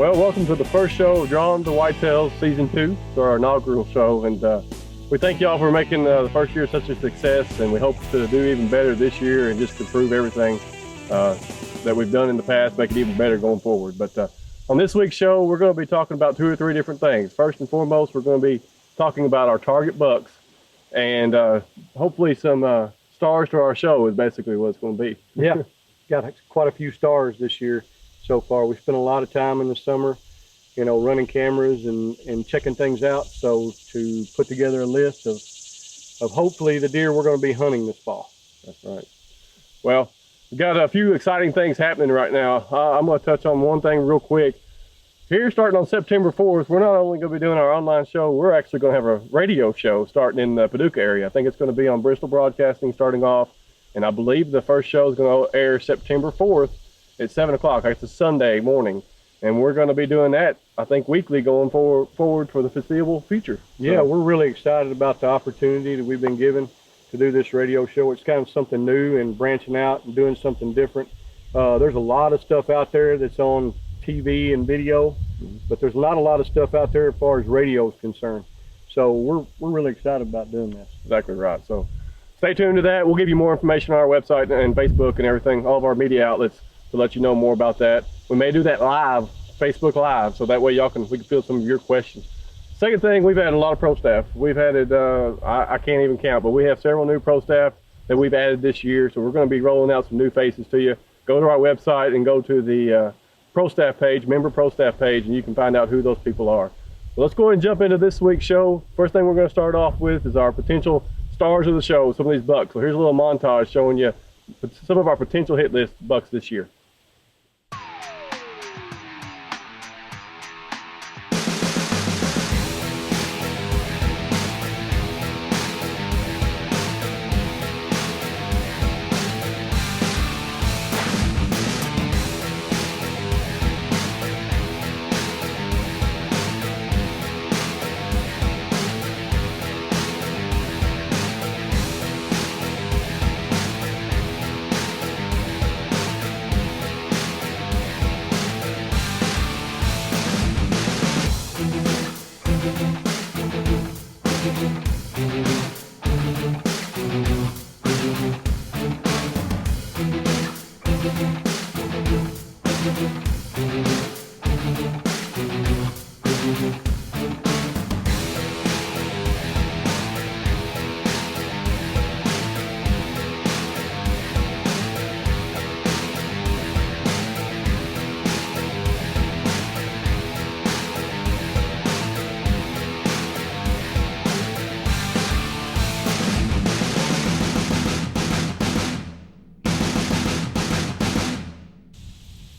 Well, welcome to the first show of Drawn to Whitetails Season 2, to our inaugural show, and we thank y'all for making the first year such a success, and we hope to do even better this year and just improve everything that we've done in the past, make it even better going forward. But on this week's show, we're going to be talking about 2 or 3 different things. First and foremost, we're going to be talking about our target bucks, and hopefully some stars to our show is basically what it's going to be. Yeah, got quite a few stars this year so far. We spent a lot of time in the summer, you know, running cameras and checking things out, so to put together a list of hopefully the deer we're going to be hunting this fall. That's right. Well, we've got a few exciting things happening right now. I'm going to touch on one thing real quick. Here, starting on September 4th, we're not only going to be doing our online show, we're actually going to have a radio show starting in the Paducah area. I think it's going to be on Bristol Broadcasting starting off, and I believe the first show is going to air September 4th at 7 o'clock. It's a Sunday morning, and we're going to be doing that, I think, weekly going forward for the foreseeable future. Yeah, we're really excited about the opportunity that we've been given to do this radio show. It's kind of something new and branching out and doing something different. There's a lot of stuff out there that's on TV and video, but there's not a lot of stuff out there as far as radio is concerned. So we're really excited about doing this. Exactly right. So stay tuned to that. We'll give you more information on our website and Facebook and everything, all of our media outlets, to let you know more about that. We may do that live, Facebook Live, so that way we can field some of your questions. Second thing, we've had a lot of pro staff. We've added, I can't even count, but we have several new pro staff that we've added this year, so we're going to be rolling out some new faces to you. Go to our website and go to the pro staff page, member pro staff page, and you can find out who those people are. Well, let's go ahead and jump into this week's show. First thing we're going to start off with is our potential stars of the show, some of these bucks. So here's a little montage showing you some of our potential hit list bucks this year.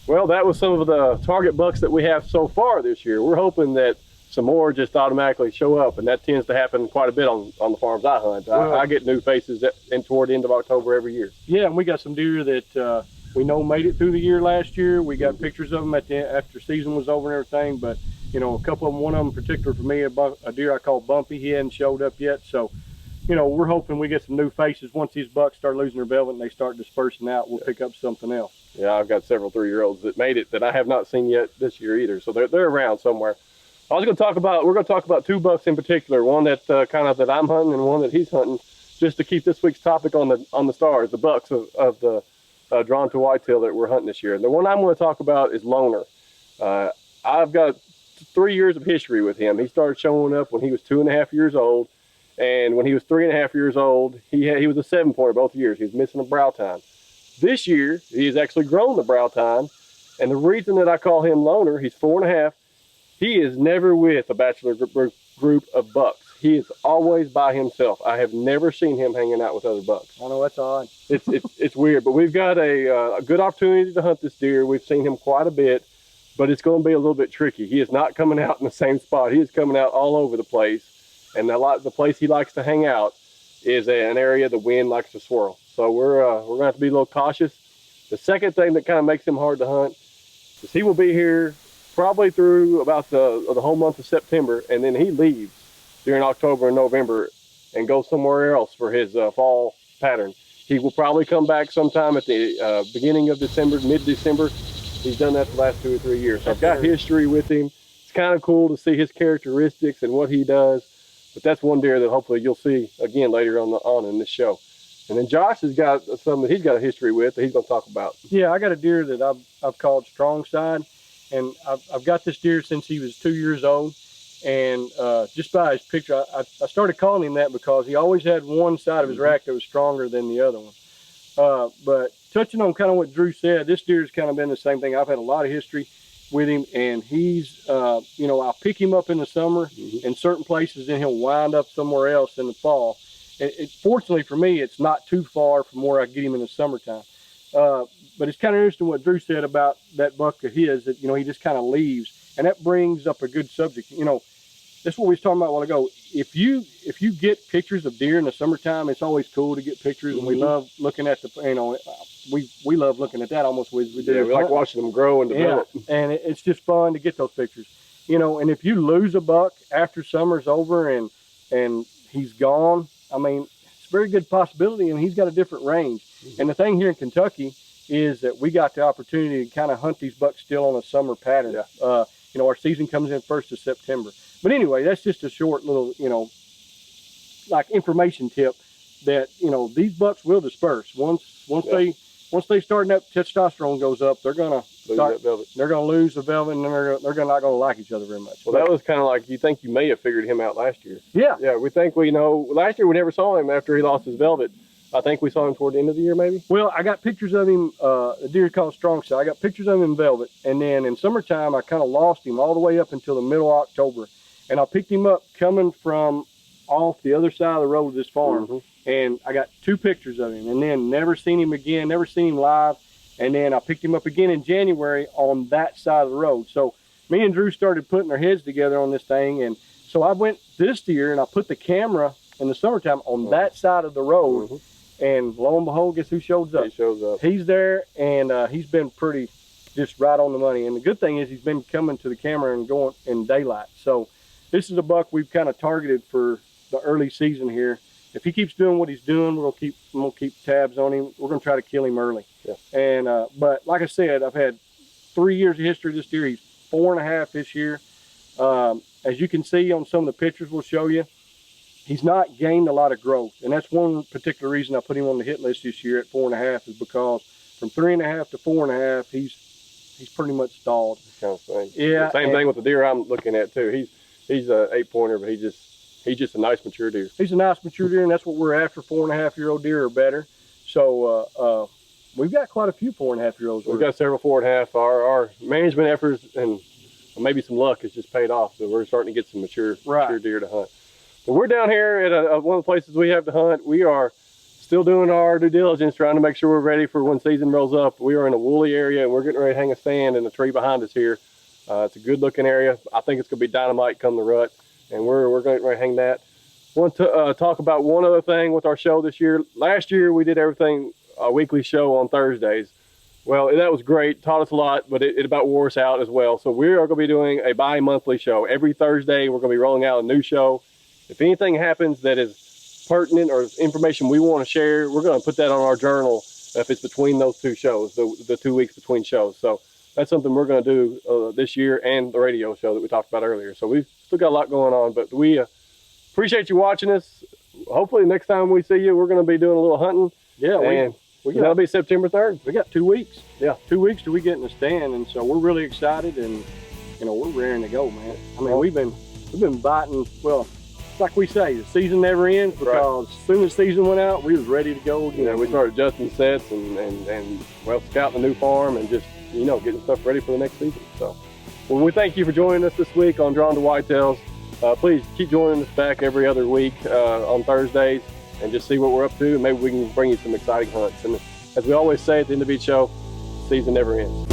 Well, that was some of the target bucks that we have so far this year. We're hoping that some more just automatically show up, and that tends to happen quite a bit on the farms I hunt. I get new faces toward the end of October every year. Yeah, and we got some deer that we know made it through the year last year. We got pictures of them after season was over and everything, but you know, a couple of them, one of them in particular for me, a deer I call Bumpy, he hadn't showed up yet. So, you know, we're hoping we get some new faces. Once these bucks start losing their velvet and they start dispersing out, we'll pick up something else. Yeah, I've got several 3-year-olds that made it that I have not seen yet this year either. So they're around somewhere. We're going to talk about 2 bucks in particular, one that that I'm hunting and one that he's hunting, just to keep this week's topic on the stars, the bucks of the Drawn to Whitetail that we're hunting this year. And the one I'm going to talk about is Loner. I've got 3 years of history with him. He started showing up when he was 2.5 years old. And when he was 3.5 years old, he was a 7-pointer both years. He was missing a brow tine. This year, he has actually grown the brow tine. And the reason that I call him Loner, he's 4.5, he is never with a bachelor group of bucks. He is always by himself. I have never seen him hanging out with other bucks. I know, that's odd. It's weird, but we've got a good opportunity to hunt this deer. We've seen him quite a bit, but it's going to be a little bit tricky. He is not coming out in the same spot. He is coming out all over the place. And the place he likes to hang out is an area the wind likes to swirl. So we're going to have to be a little cautious. The second thing that kind of makes him hard to hunt is he will be here probably through about the whole month of September, and then he leaves during October and November and goes somewhere else for his fall pattern. He will probably come back sometime at the beginning of December, mid-December, He's done that the last 2 or 3 years. So I've got history with him. It's kind of cool to see his characteristics and what he does. But that's one deer that hopefully you'll see again later on in this show. And then Josh has got some that he's got a history with that he's going to talk about. Yeah, I got a deer that I've called Strong Side, and I've got this deer since he was 2 years old. And just by his picture, I started calling him that because he always had one side of his rack that was stronger than the other one. But touching on kind of what Drew said, this deer's kind of been the same thing. I've had a lot of history with him, and he's, you know, I'll pick him up in the summer in certain places, and he'll wind up somewhere else in the fall. Fortunately for me, it's not too far from where I get him in the summertime. But it's kind of interesting what Drew said about that buck of his, that, you know, he just kind of leaves. And that brings up a good subject. You know, that's what we was talking about a while ago. If you get pictures of deer in the summertime, it's always cool to get pictures, and we love looking at the, you know, we love looking at that almost as we do. Yeah, we like watching them grow and develop. Yeah, and it's just fun to get those pictures. You know, and if you lose a buck after summer's over and he's gone, I mean, it's a very good possibility, and he's got a different range. And the thing here in Kentucky is that we got the opportunity to kind of hunt these bucks still on a summer pattern. Yeah. You know, our season comes in 1st of September. But anyway, that's just a short little, you know, like information tip that, you know, these bucks will disperse. Once they start, that testosterone goes up, they're gonna lose the velvet, and they're not gonna like each other very much. Well, that was kind of like, you think you may have figured him out last year. Yeah. Yeah, we think we know. Last year we never saw him after he lost his velvet. I think we saw him toward the end of the year, maybe. Well, I got pictures of him, a deer called Strong Side. I got pictures of him in velvet, and then in summertime I kind of lost him all the way up until the middle of October, and I picked him up coming from off the other side of the road of this farm, and I got 2 pictures of him, and then never seen him again, never seen him live, and then I picked him up again in January on that side of the road. So me and Drew started putting our heads together on this thing, and so I went this year and I put the camera in the summertime on that side of the road. And lo and behold, guess who shows up? He shows up. He's there, and he's been pretty just right on the money. And the good thing is he's been coming to the camera and going in daylight. So this is a buck we've kind of targeted for the early season here. If he keeps doing what he's doing, we're gonna keep tabs on him. We're gonna try to kill him early. Yeah. And but like I said, I've had 3 years of history this deer. He's 4.5 this year. As you can see on some of the pictures we'll show you, he's not gained a lot of growth, and that's one particular reason I put him on the hit list this year at 4.5, is because from 3.5 to 4.5, he's pretty much stalled. Kind of thing. Yeah. Same thing with the deer I'm looking at too. He's a 8-pointer, but he's just a nice mature deer. He's a nice mature deer, and that's what we're after, 4.5-year-old deer or better. So we've got quite a few 4.5-year-olds. We've got several 4.5. Our management efforts and maybe some luck has just paid off. So we're starting to get some mature deer to hunt. But we're down here at one of the places we have to hunt. We are still doing our due diligence, trying to make sure we're ready for when season rolls up. We are in a woolly area, and we're getting ready to hang a stand in the tree behind us here. It's a good looking area. I think it's going to be dynamite come the rut, and we're going to hang that. I want to talk about one other thing with our show this year. Last year we did everything, a weekly show on Thursdays. Well, that was great, taught us a lot, but it about wore us out as well. So we are going to be doing a bi-monthly show. Every Thursday we're going to be rolling out a new show. If anything happens that is pertinent or information we want to share, we're going to put that on our journal if it's between those 2 shows, the 2 weeks between shows. So that's something we're going to do this year, and the radio show that we talked about earlier. So we've still got a lot going on, but we appreciate you watching us. Hopefully next time we see you, we're going to be doing a little hunting. Yeah, that'll be September 3rd. We got 2 weeks. Yeah, 2 weeks till we get in the stand, and so we're really excited, and you know, we're raring to go, man. I mean, we've been biting. Well, like we say, the season never ends, because as soon as the season went out, we was ready to go. Yeah, we started adjusting sets and well, scouting the new farm and just, you know, getting stuff ready for the next season. So, well, we thank you for joining us this week on Drawn to Whitetails. Please keep joining us back every other week on Thursdays, and just see what we're up to, and maybe we can bring you some exciting hunts. And as we always say at the end of each show, season never ends.